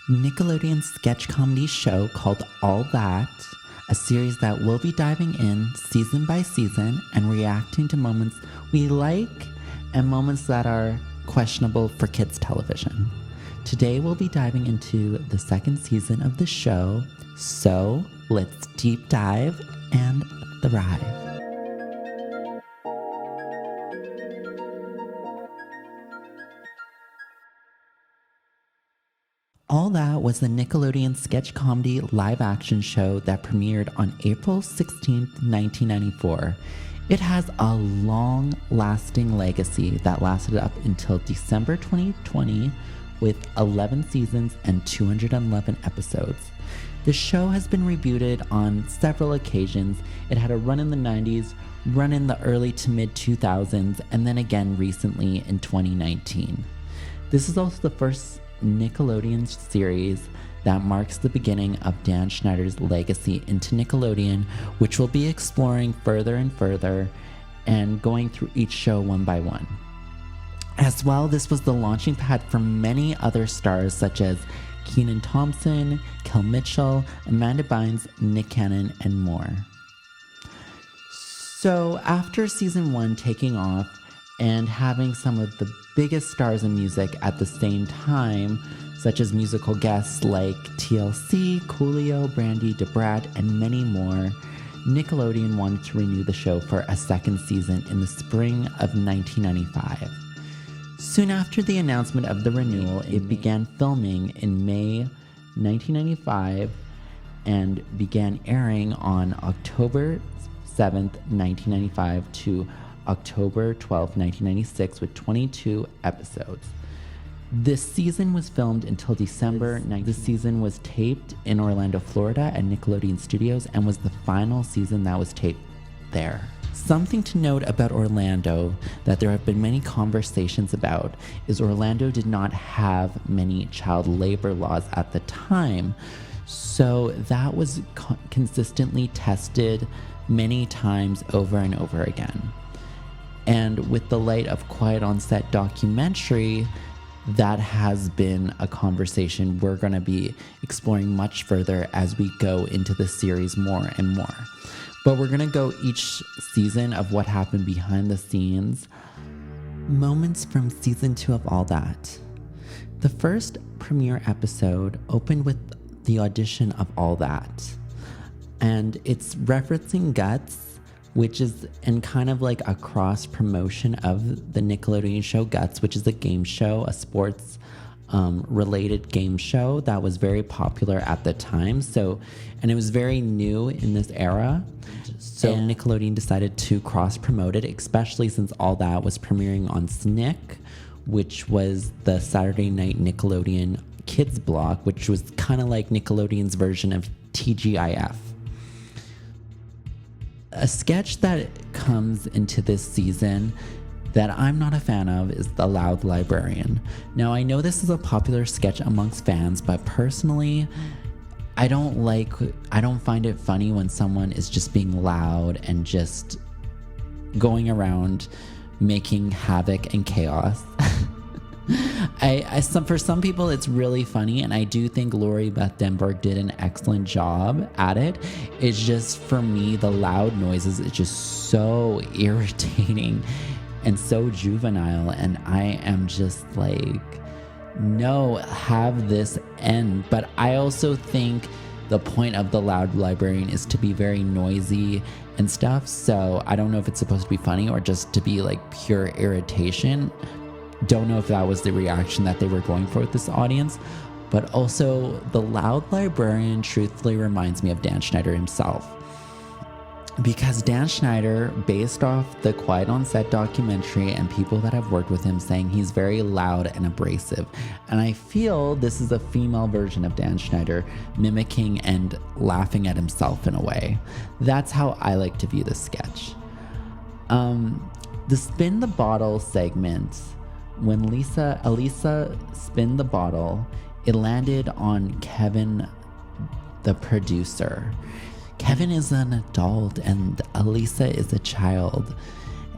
Nickelodeon sketch comedy show called All That, a series that we'll be diving in season by season and reacting to moments we like and moments that are questionable for kids television. Today we'll be diving into the second season of the show, so let's deep dive and thrive. All That was the Nickelodeon sketch comedy live-action show that premiered on April 16, 1994. It has a long-lasting legacy that lasted up until December 2020 with 11 seasons and 211 episodes. The show has been rebooted on several occasions. It had a run in the 90s, run in the early to mid-2000s, and then again recently in 2019. This is also the first Nickelodeon series that marks the beginning of Dan Schneider's legacy into Nickelodeon, which we'll be exploring further and further and going through each show one by one. As well, this was the launching pad for many other stars such as Kenan Thompson, Kel Mitchell, Amanda Bynes, Nick Cannon, and more. So after season 1 taking off and having some of the biggest stars in music at the same time, such as musical guests like TLC, Coolio, Brandy, DeBrat, and many more, Nickelodeon wanted to renew the show for a second season in the spring of 1995. Soon after the announcement of the renewal, it began filming in May 1995 and began airing on October 7th, 1995 to October 12, 1996 with 22 episodes. This season was filmed until December. The season was taped in Orlando, Florida at Nickelodeon Studios and was the final season that was taped there. Something to note about Orlando that there have been many conversations about is Orlando did not have many child labor laws at the time, so that was consistently tested many times over and over again. And with the light of Quiet on Set documentary, that has been a conversation we're going to be exploring much further as we go into the series more and more. But we're going to go each season of what happened behind the scenes. Moments from season 2 of All That. The first premiere episode opened with the audition of All That. And it's referencing Guts, which is in kind of like a cross promotion of the Nickelodeon show Guts, which is a game show, a sports related game show that was very popular at the time. And it was very new in this era. So Nickelodeon decided to cross promote it, especially since All That was premiering on SNICK, which was the Saturday night Nickelodeon kids block, which was kind of like Nickelodeon's version of TGIF. A sketch that comes into this season that I'm not a fan of is The Loud Librarian. Now, I know this is a popular sketch amongst fans, but personally, I don't find it funny when someone is just being loud and just going around making havoc and chaos. For some people, it's really funny, and I do think Lori Beth Denberg did an excellent job at it. It's just, for me, the loud noises is just so irritating and so juvenile, and I am just like, no, have this end. But I also think the point of The Loud Librarian is to be very noisy and stuff, so I don't know if it's supposed to be funny or just to be like pure irritation. Don't know if that was the reaction that they were going for with this audience, but also The Loud Librarian truthfully reminds me of Dan Schneider himself. Because Dan Schneider, based off the Quiet on Set documentary and people that have worked with him saying he's very loud and abrasive. And I feel this is a female version of Dan Schneider mimicking and laughing at himself in a way. That's how I like to view this sketch. The Spin the Bottle segment, when Elisa spun the bottle, it landed on Kevin, the producer. Kevin is an adult and Elisa is a child.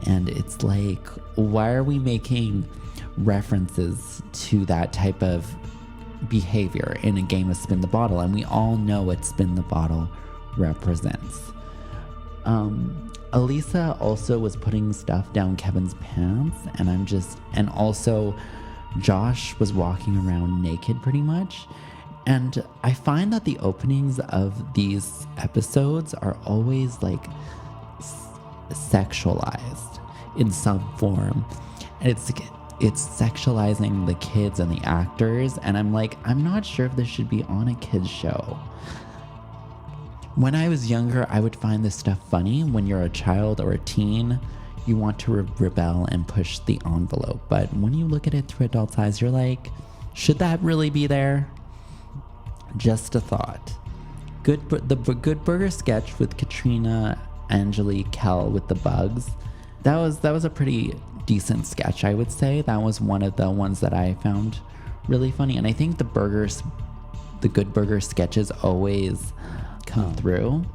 And it's like, why are we making references to that type of behavior in a game of spin the bottle, and we all know what spin the bottle represents. Elisa also was putting stuff down Kevin's pants, and also Josh was walking around naked pretty much. And I find that the openings of these episodes are always like sexualized in some form. And it's sexualizing the kids and the actors. And I'm like, I'm not sure if this should be on a kid's show. When I was younger, I would find this stuff funny. When you're a child or a teen, you want to rebel and push the envelope. But when you look at it through adults' eyes, you're like, should that really be there? Just a thought. The Good Burger sketch with Katrina, Angelique, Kel with the bugs. That was a pretty decent sketch, I would say. That was one of the ones that I found really funny. And I think the Good Burger sketches always come through.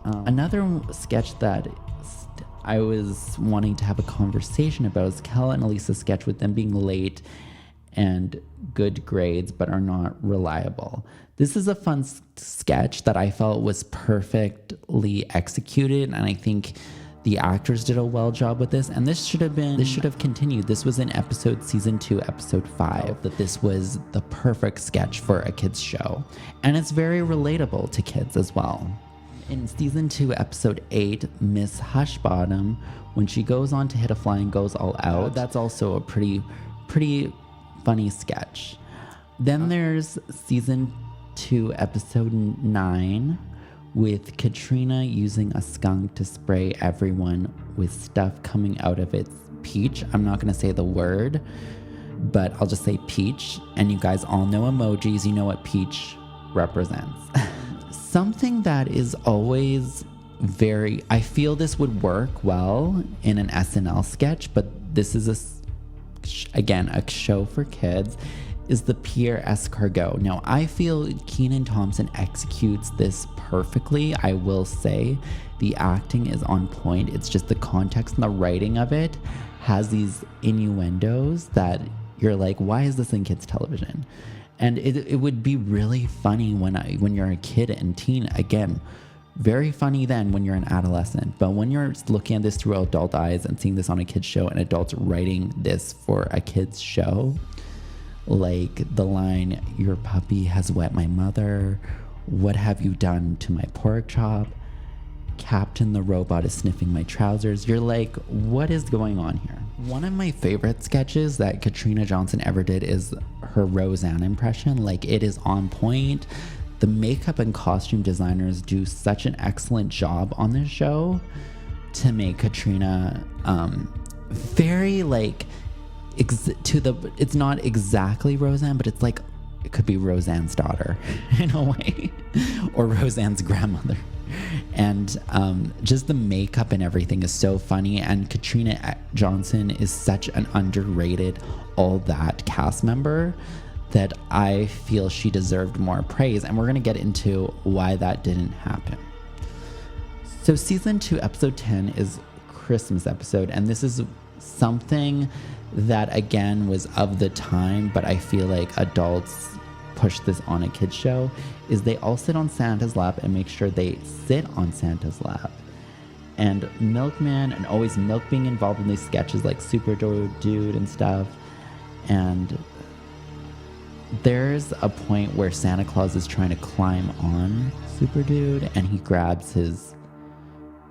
Another sketch that I was wanting to have a conversation about is Kel and Elisa's sketch with them being late and good grades but are not reliable. This is a fun sketch that I felt was perfectly executed, and I think the actors did a well job with this, and this should have continued. This was in season 2, episode 5, that this was the perfect sketch for a kids show. And it's very relatable to kids as well. In season 2, episode 8, Miss Hushbottom, when she goes on to hit a fly and goes all out, that's also a pretty funny sketch. Then there's season 2, episode 9, with Katrina using a skunk to spray everyone with stuff coming out of its peach. I'm not going to say the word, but I'll just say peach. And you guys all know emojis. You know what peach represents. Something that is always I feel this would work well in an SNL sketch, but this is again, a show for kids, is the Pierre Escargot. Now, I feel Kenan Thompson executes this perfectly. I will say the acting is on point. It's just the context and the writing of it has these innuendos that you're like, why is this in kids television? And it would be really funny when you're a kid and teen. Again, very funny then when you're an adolescent. But when you're looking at this through adult eyes and seeing this on a kid's show and adults writing this for a kid's show, like the line, "Your puppy has wet my mother. What have you done to my pork chop? Captain the robot is sniffing my trousers." You're like, what is going on here? One of my favorite sketches that Katrina Johnson ever did is her Roseanne impression. Like, it is on point. The makeup and costume designers do such an excellent job on this show to make Katrina very like it's not exactly Roseanne, but it's like it could be Roseanne's daughter in a way, or Roseanne's grandmother. And just the makeup and everything is so funny. And Katrina Johnson is such an underrated All That cast member that I feel she deserved more praise. And we're going to get into why that didn't happen. So season 2, episode 10 is Christmas episode. And this is something that, again, was of the time, but I feel like adults push this on a kid's show, is they all sit on Santa's lap and make sure they sit on Santa's lap. And Milkman, and always Milk being involved in these sketches like Super Dude and stuff. And there's a point where Santa Claus is trying to climb on Super Dude and he grabs his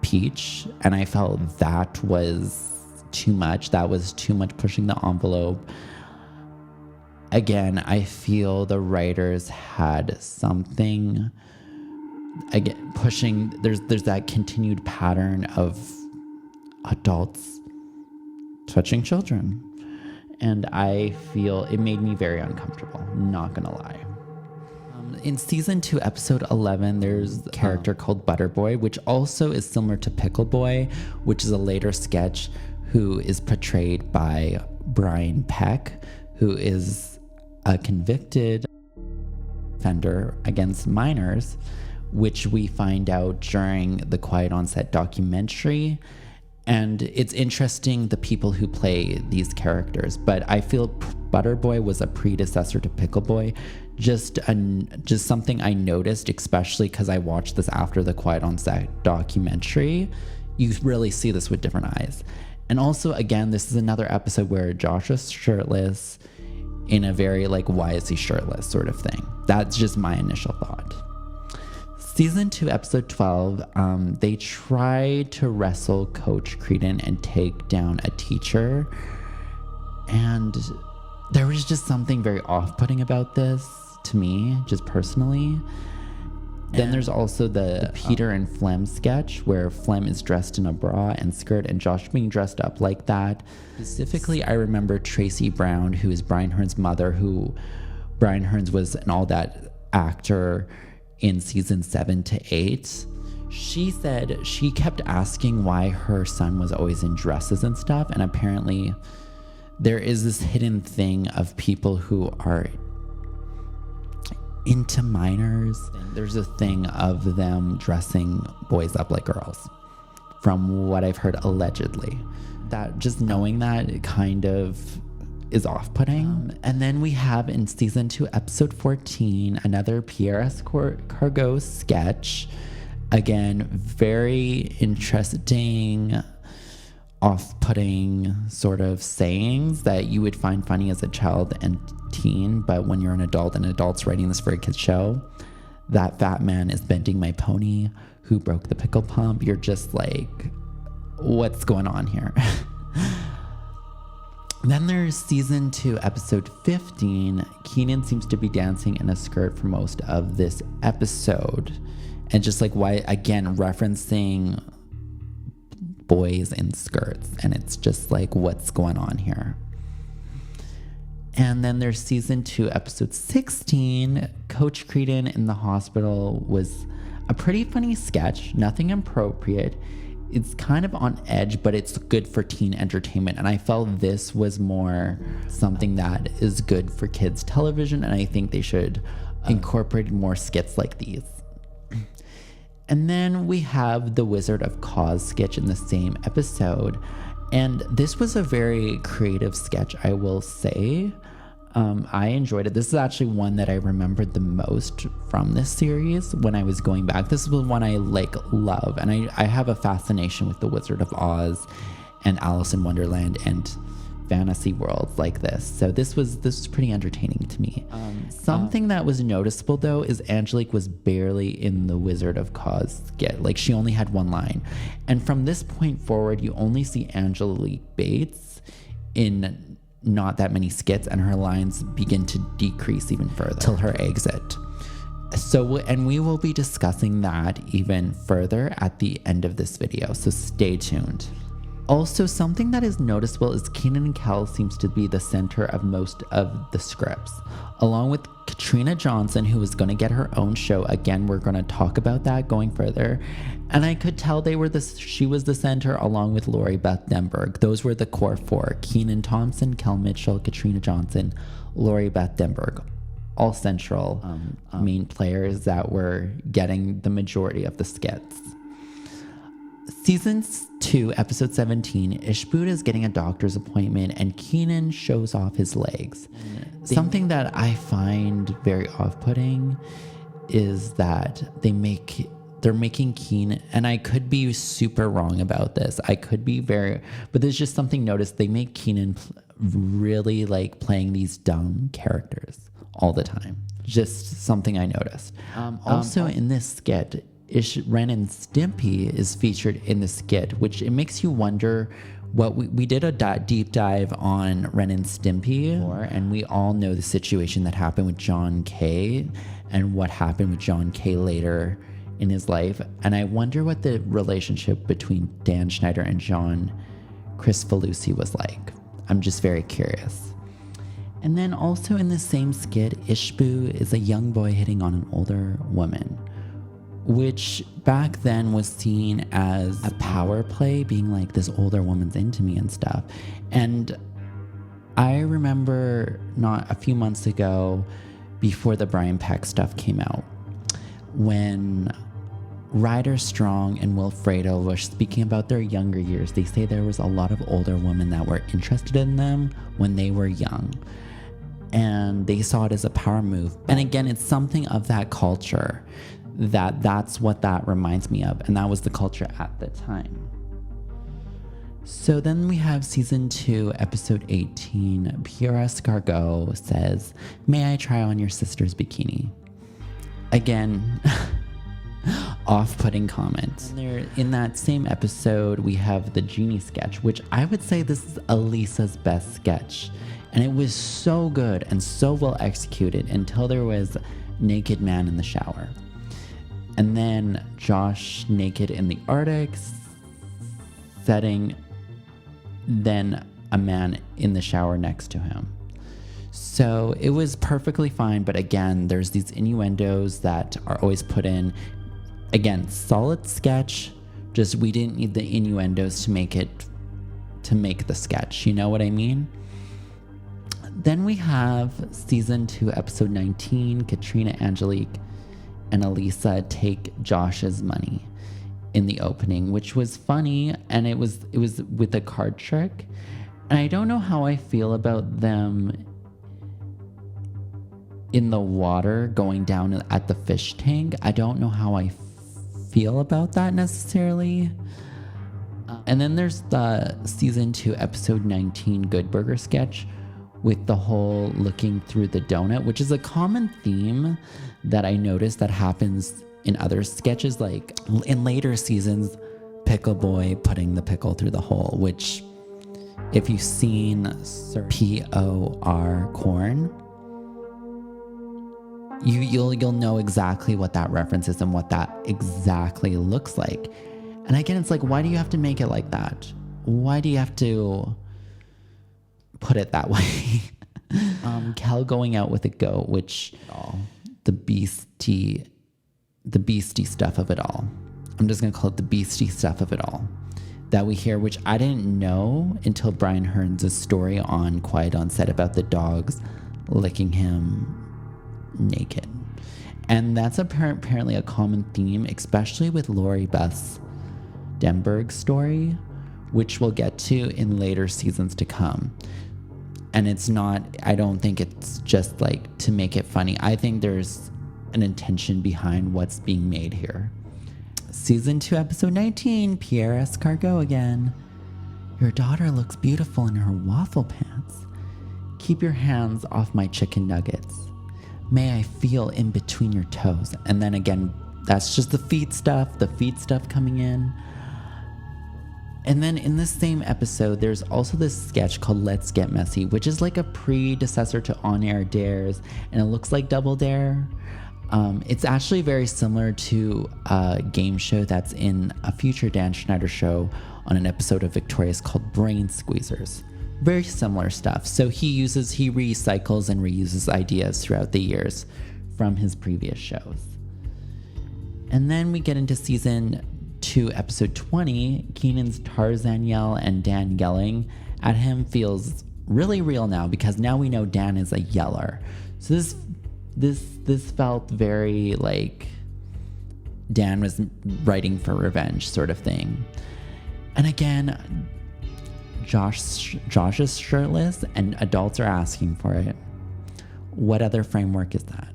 peach, and I felt that was too much. That was too much pushing the envelope. Again, I feel the writers had something, again, pushing, there's that continued pattern of adults touching children. And I feel it made me very uncomfortable, not gonna lie. In season 2, episode 11, there's a character called Butterboy, which also is similar to Pickle Boy, which is a later sketch, who is portrayed by Brian Peck, who is a convicted offender against minors, which we find out during the Quiet on Set documentary. And it's interesting the people who play these characters, but I feel Butterboy was a predecessor to Pickle Boy. Just something I noticed, especially because I watched this after the Quiet on Set documentary. You really see this with different eyes. And also, again, this is another episode where Josh is shirtless in a very like, why is he shirtless sort of thing. That's just my initial thought. Season 2, episode 12, they try to wrestle Coach Kenan and take down a teacher. And there was just something very off-putting about this to me, just personally. Then there's also the Peter and Flem sketch where Flem is dressed in a bra and skirt and Josh being dressed up like that. Specifically, I remember Tracy Brown, who is Brian Hearn's mother, who Brian Hearn was an All That actor in season 7 to 8. She said she kept asking why her son was always in dresses and stuff, and apparently there is this hidden thing of people who are into minors. There's a thing of them dressing boys up like girls, from what I've heard allegedly. That just knowing that, it kind of is off-putting. And then we have in season 2, episode 14, another Pierre Escargot sketch. Again, very interesting, off-putting sort of sayings that you would find funny as a child and teen, but when you're an adult and adults writing this for a kid's show, that fat man is bending my pony, who broke the pickle pump. You're just like, what's going on here? Then there's season 2, episode 15. Kenan seems to be dancing in a skirt for most of this episode. And just like, why, again, referencing boys in skirts. And it's just like, what's going on here? And then there's season 2, episode 16. Coach Kenan in the hospital was a pretty funny sketch, nothing appropriate. It's kind of on edge, but it's good for teen entertainment. And I felt this was more something that is good for kids' television. And I think they should incorporate more skits like these. And then we have the Wizard of Oz sketch in the same episode. And this was a very creative sketch, I will say. I enjoyed it. This is actually one that I remembered the most from this series when I was going back. This was one I love, and I have a fascination with the Wizard of Oz and Alice in Wonderland and fantasy worlds like this. So this was pretty entertaining to me. Something that was noticeable though is Angelique was barely in the Wizard of Oz skit. Like, she only had one line, and from this point forward, you only see Angelique Bates in not that many skits, and her lines begin to decrease even further till her exit. So, and we will be discussing that even further at the end of this video, so stay tuned. Also, something that is noticeable is Kenan Kel seems to be the center of most of the scripts, along with Katrina Johnson, who is going to get her own show. Again, we're going to talk about that going further. And I could tell she was the center, along with Lori Beth Denberg. Those were the core four: Kenan Thompson, Kel Mitchell, Katrina Johnson, Lori Beth Denberg. All central main players that were getting the majority of the skits. Season 2, episode 17, Ishboot is getting a doctor's appointment and Kenan shows off his legs. Something that I find very off-putting is that they're making Kenan, and I could be super wrong about this. But there's just something noticed. They make Kenan really like playing these dumb characters all the time. Just something I noticed. Also in this skit, Ren and Stimpy is featured in the skit, which it makes you wonder what we did a deep dive on Ren and Stimpy, and we all know the situation that happened with John Kay and what happened with John Kay later in his life. And I wonder what the relationship between Dan Schneider and John Cristofalusi was like. I'm just very curious. And then also in the same skit, Ishboo is a young boy hitting on an older woman, which back then was seen as a power play, being like, this older woman's into me and stuff. And I remember not a few months ago, before the Brian Peck stuff came out, when Ryder Strong and Wilfredo were speaking about their younger years. They say there was a lot of older women that were interested in them when they were young. And they saw it as a power move. And again, it's something of that culture. That's what that reminds me of. And that was the culture at the time. So then we have season 2, episode 18. Pierre Escargot says, "May I try on your sister's bikini?" Again, off-putting comments. And there, in that same episode, we have the genie sketch, which I would say this is Elisa's best sketch. And it was so good and so well executed until there was naked man in the shower. And then Josh naked in the Arctic setting, then a man in the shower next to him. So it was perfectly fine, but again, there's these innuendos that are always put in. Again, solid sketch, just we didn't need the innuendos to make the sketch, you know what I mean? Then we have season 2, episode 19, Katrina, Angelique, and Elisa take Josh's money in the opening, which was funny, and it was with a card trick. And I don't know how I feel about them in the water going down at the fish tank. I don't know how I feel about that necessarily. And then there's the season 2, episode 19, Good Burger sketch with the whole looking through the donut, which is a common theme that I noticed that happens in other sketches, like in later seasons, Pickle Boy putting the pickle through the hole, which if you've seen Sir P.O.R. Corn, you'll know exactly what that reference is and what that exactly looks like. And again, it's like, why do you have to make it like that? Why do you have to put it that way? Kel going out with a goat, which the beastie stuff of it all. I'm just gonna call it the beastie stuff of it all that we hear, which I didn't know until Brian Hearns' story on Quiet on Set about the dogs licking him naked. And that's apparently a common theme, especially with Lori Beth Denberg's story, which we'll get to in later seasons to come. And it's not, I don't think it's just like to make it funny. I think there's an intention behind what's being made here. Season 2, episode 19, Pierre Escargot again. "Your daughter looks beautiful in her waffle pants. Keep your hands off my chicken nuggets. May I feel in between your toes." And then again, that's just the feet stuff coming in. And then in this same episode, there's also this sketch called Let's Get Messy, which is like a predecessor to On Air Dares, and it looks like Double Dare. It's actually very similar to a game show that's in a future Dan Schneider show on an episode of Victorious called Brain Squeezers. Very similar stuff. So he recycles and reuses ideas throughout the years from his previous shows. And then we get into season 2, episode 20, Kenan's Tarzan yell and Dan yelling at him feels really real now, because now we know Dan is a yeller. So this felt very like Dan was writing for revenge sort of thing. And again, Josh is shirtless and adults are asking for it. What other framework is that?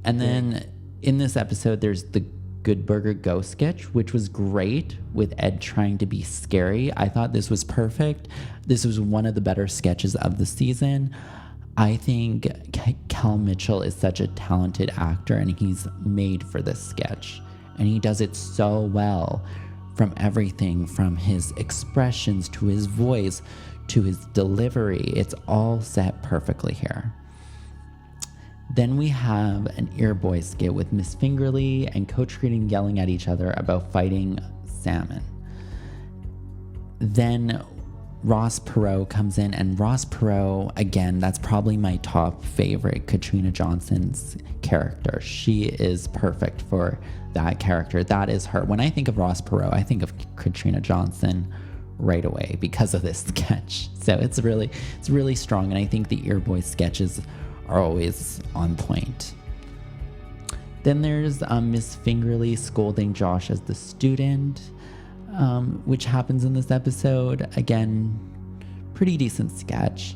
And then in this episode, there's the Good Burger Ghost sketch, which was great, with Ed trying to be scary. I thought this was perfect. This was one of the better sketches of the season. I think Kel Mitchell is such a talented actor, and he's made for this sketch. And he does it so well, from everything from his expressions to his voice to his delivery. It's all set perfectly here. Then we have an Earboy skit with Miss Fingerly and Coach Green yelling at each other about fighting salmon. Then Ross Perot comes in, and Ross Perot, again, that's probably my top favorite Katrina Johnson's character. She is perfect for that character. That is her. When I think of Ross Perot, I think of Katrina Johnson right away because of this sketch. So it's really strong, and I think the Earboy sketches are always on point. Then there's Miss Fingerly scolding Josh as the student, which happens in this episode. Again, pretty decent sketch.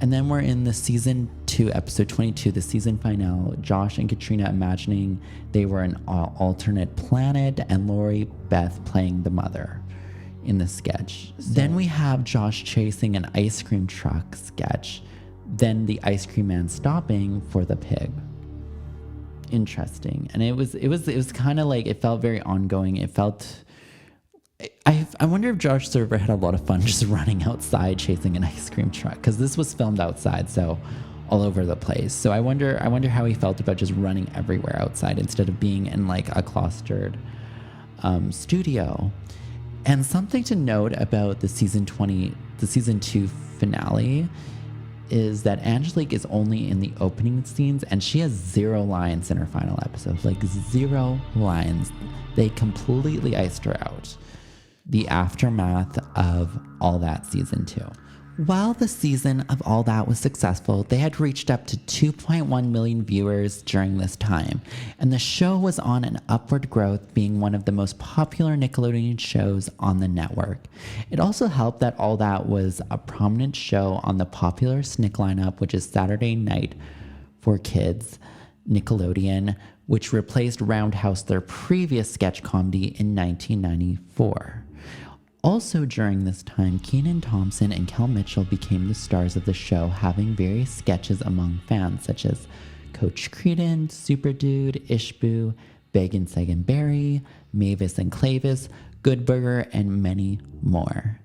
And then we're in the season 2, episode 22, the season finale. Josh and Katrina imagining they were an alternate planet, and Lori Beth playing the mother in the sketch. Then we have Josh chasing an ice cream truck sketch. Then the ice cream man stopping for the pig. Interesting. And it was kind of like, it felt very ongoing. It felt, I wonder if Josh Server had a lot of fun just running outside chasing an ice cream truck, because this was filmed outside, so all over the place. So I wonder how he felt about just running everywhere outside instead of being in like a cloistered studio. And something to note about the season 2 finale is that Angelique is only in the opening scenes, and she has 0 lines in her final episode. Like 0 lines. They completely iced her out. The aftermath of All That season 2. While the season of All That was successful, they had reached up to 2.1 million viewers during this time, and the show was on an upward growth, being one of the most popular Nickelodeon shows on the network. It also helped that All That was a prominent show on the popular Snick lineup, which is Saturday night for kids, Nickelodeon, which replaced Roundhouse, their previous sketch comedy, in 1994. Also during this time, Kenan Thompson and Kel Mitchell became the stars of the show, having various sketches among fans such as Coach Creedon, Super Dude, Ishboo, Big and Seg and Barry, Mavis and Clavis, Good Burger, and many more.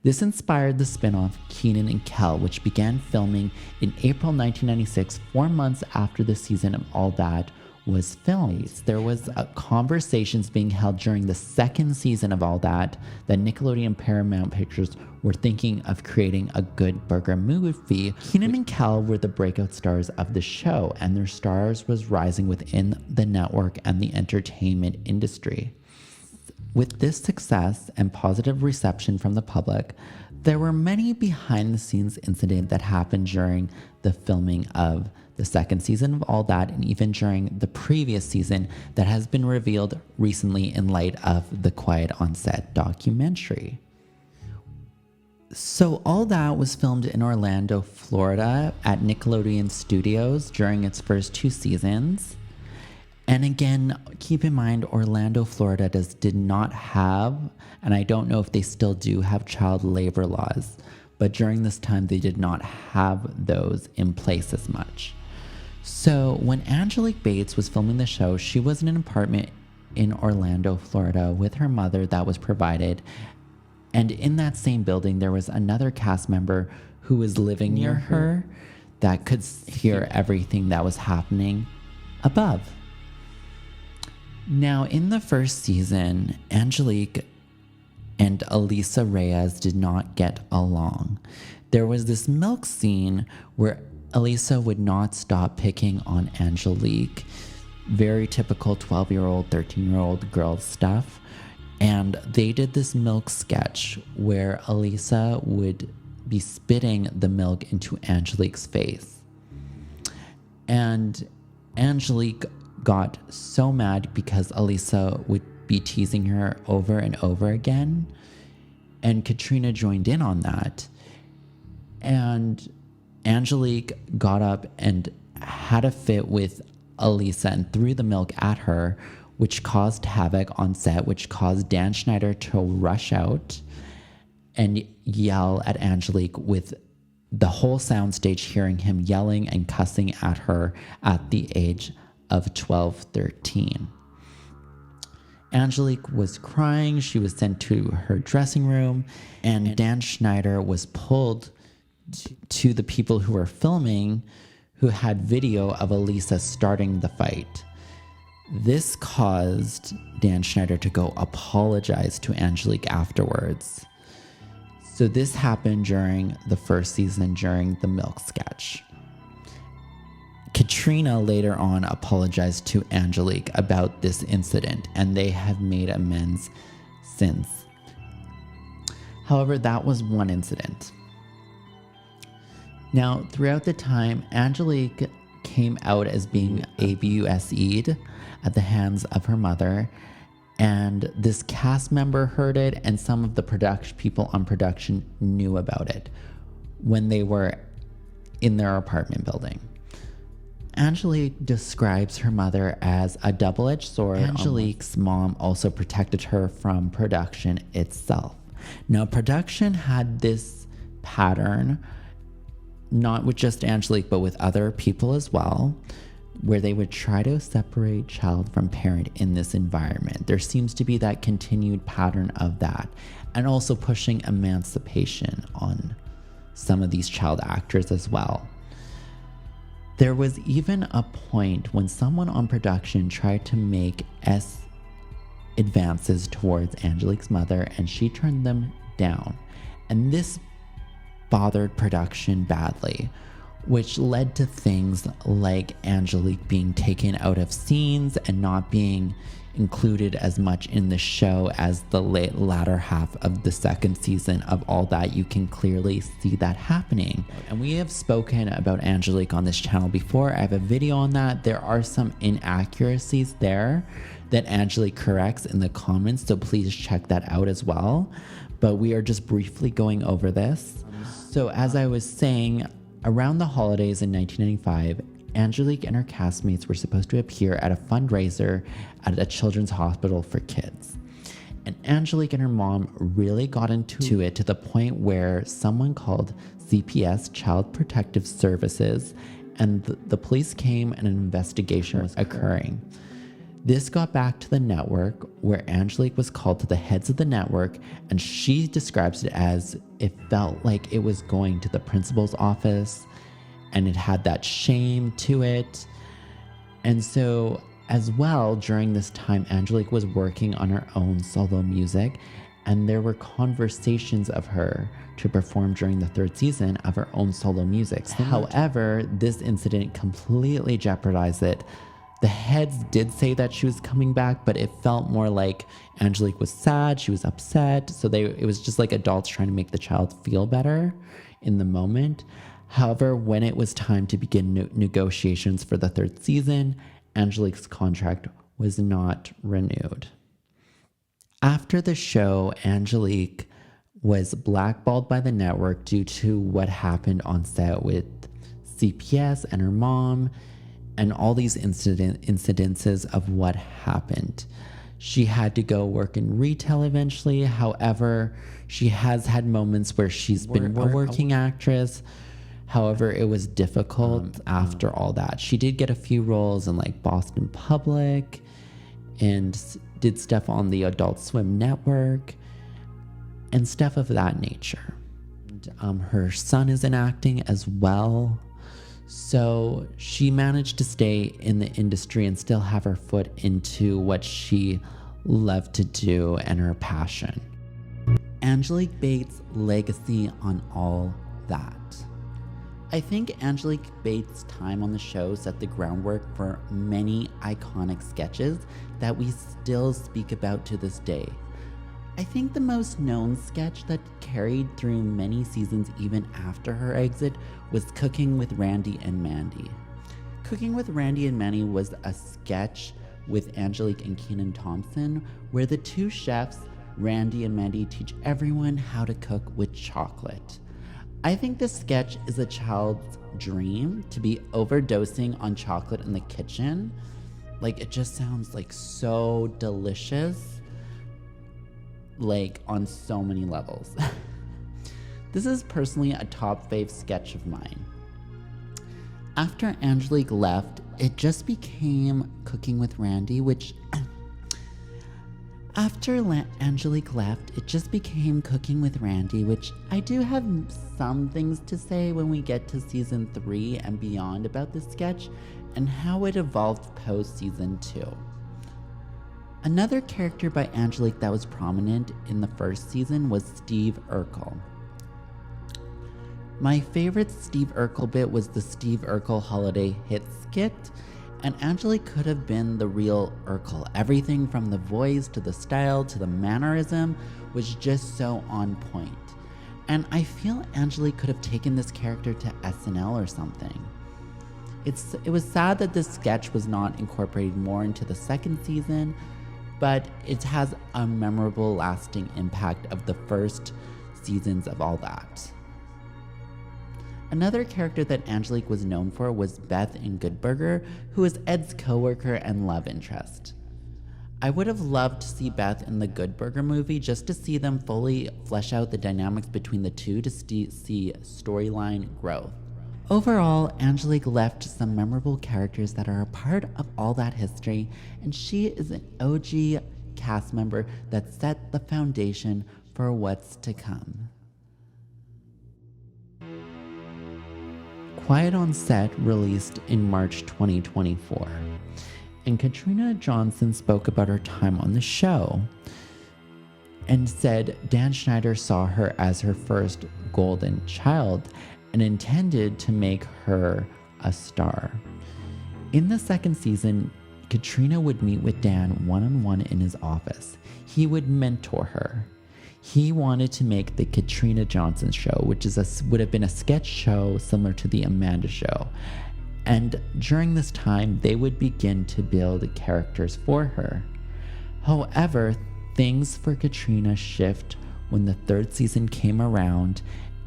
This inspired the spin-off Kenan and Kel, which began filming in April 1996, 4 months after the season of All That was filmed. There was conversations being held during the second season of All That Nickelodeon Paramount Pictures were thinking of creating a Good Burger movie. Kenan and Kel were the breakout stars of the show, and their stars was rising within the network and the entertainment industry. With this success and positive reception from the public, there were many behind-the-scenes incidents that happened during the filming of the second season of All That, and even during the previous season, that has been revealed recently in light of the Quiet on Set documentary. So All That was filmed in Orlando, Florida at Nickelodeon Studios during its first 2 seasons. And again, keep in mind, Orlando, Florida did not have, and I don't know if they still do have, child labor laws, but during this time they did not have those in place as much. So when Angelique Bates was filming the show, she was in an apartment in Orlando, Florida with her mother that was provided. And in that same building, there was another cast member who was living near her that could hear everything that was happening above. Now, in the first season, Angelique and Elisa Reyes did not get along. There was this milk scene where Elisa would not stop picking on Angelique. Very typical 12-year-old, 13-year-old girl stuff. And they did this milk sketch where Elisa would be spitting the milk into Angelique's face. And Angelique got so mad because Elisa would be teasing her over and over again. And Katrina joined in on that. And Angelique got up and had a fit with Elisa and threw the milk at her, which caused havoc on set, which caused Dan Schneider to rush out and yell at Angelique, with the whole soundstage hearing him yelling and cussing at her at the age of 12, 13. Angelique was crying. She was sent to her dressing room, and Dan Schneider was pulled to the people who were filming, who had video of Elisa starting the fight. This caused Dan Schneider to go apologize to Angelique afterwards. So this happened during the first season, during the milk sketch. Katrina later on apologized to Angelique about this incident, and they have made amends since. However, that was one incident. Now, throughout the time, Angelique came out as being abused at the hands of her mother. And this cast member heard it, and some of the people on production knew about it when they were in their apartment building. Angelique describes her mother as a double-edged sword. Angelique's mom also protected her from production itself. Now, production had this pattern, not with just Angelique, but with other people as well, where they would try to separate child from parent in this environment. There seems to be that continued pattern of that, and also pushing emancipation on some of these child actors as well. There was even a point when someone on production tried to make advances towards Angelique's mother, and she turned them down. And this bothered production badly, which led to things like Angelique being taken out of scenes and not being included as much in the show as the latter half of the second season of All That. You can clearly see that happening. And we have spoken about Angelique on this channel before. I have a video on that. There are some inaccuracies there that Angelique corrects in the comments, so please check that out as well. But we are just briefly going over this. So as I was saying, around the holidays in 1995, Angelique and her castmates were supposed to appear at a fundraiser at a children's hospital for kids. And Angelique and her mom really got into it to the point where someone called CPS, Child Protective Services, and the police came and an investigation was occurring. This got back to the network, where Angelique was called to the heads of the network, and she describes it as it felt like it was going to the principal's office, and it had that shame to it. And so as well, during this time, Angelique was working on her own solo music, and there were conversations of her to perform during the third season of her own solo music. However, this incident completely jeopardized it. The heads did say that she was coming back, but it felt more like Angelique was sad, she was upset. So it was just like adults trying to make the child feel better in the moment. However, when it was time to begin negotiations for the third season, Angelique's contract was not renewed. After the show, Angelique was blackballed by the network due to what happened on set with CPS and her mom, and all these incidences of what happened. She had to go work in retail eventually. However, she has had moments where she's been a working actress. However, it was difficult after all that. She did get a few roles in like Boston Public and did stuff on the Adult Swim network and stuff of that nature. And, her son is in acting as well. So she managed to stay in the industry and still have her foot into what she loved to do and her passion. Angelique Bates' legacy on All That. I think Angelique Bates' time on the show set the groundwork for many iconic sketches that we still speak about to this day. I think the most known sketch that carried through many seasons even after her exit was Cooking with Randy and Mandy. Cooking with Randy and Mandy was a sketch with Angelique and Kenan Thompson, where the two chefs, Randy and Mandy, teach everyone how to cook with chocolate. I think this sketch is a child's dream to be overdosing on chocolate in the kitchen. Like, it just sounds like so delicious. Like, on so many levels. This is personally a top fave sketch of mine. After Angelique left, it just became Cooking with Randy, which Angelique left, it just became Cooking with Randy, which I do have some things to say when we get to season 3 and beyond about this sketch and how it evolved post season 2. Another character by Angelique that was prominent in the first season was Steve Urkel. My favorite Steve Urkel bit was the Steve Urkel holiday hit skit, and Angelique could have been the real Urkel. Everything from the voice to the style to the mannerism was just so on point. And I feel Angelique could have taken this character to SNL or something. It was sad that this sketch was not incorporated more into the second season, but it has a memorable, lasting impact of the first seasons of all that. Another character that Angelique was known for was Beth in Good Burger, who is Ed's coworker and love interest. I would have loved to see Beth in the Good Burger movie just to see them fully flesh out the dynamics between the two to see storyline growth. Overall, Angelique left some memorable characters that are a part of all that history, and she is an OG cast member that set the foundation for what's to come. Quiet on Set released in March 2024, and Katrina Johnson spoke about her time on the show and said Dan Schneider saw her as her first golden child and intended to make her a star. In the second season, Katrina would meet with Dan one-on-one in his office. He would mentor her. He wanted to make the Katrina Johnson Show, which would have been a sketch show similar to the Amanda Show. And during this time, they would begin to build characters for her. However, things for Katrina shift when the third season came around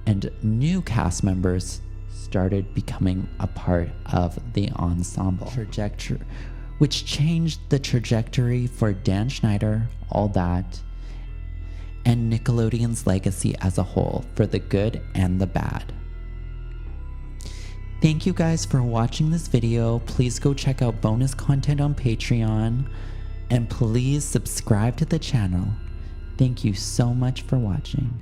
and new cast members started becoming a part of the ensemble trajectory, which changed the trajectory for Dan Schneider, All That, and Nickelodeon's legacy as a whole, for the good and the bad. Thank you guys for watching this video. Please go check out bonus content on Patreon, and please subscribe to the channel. Thank you so much for watching.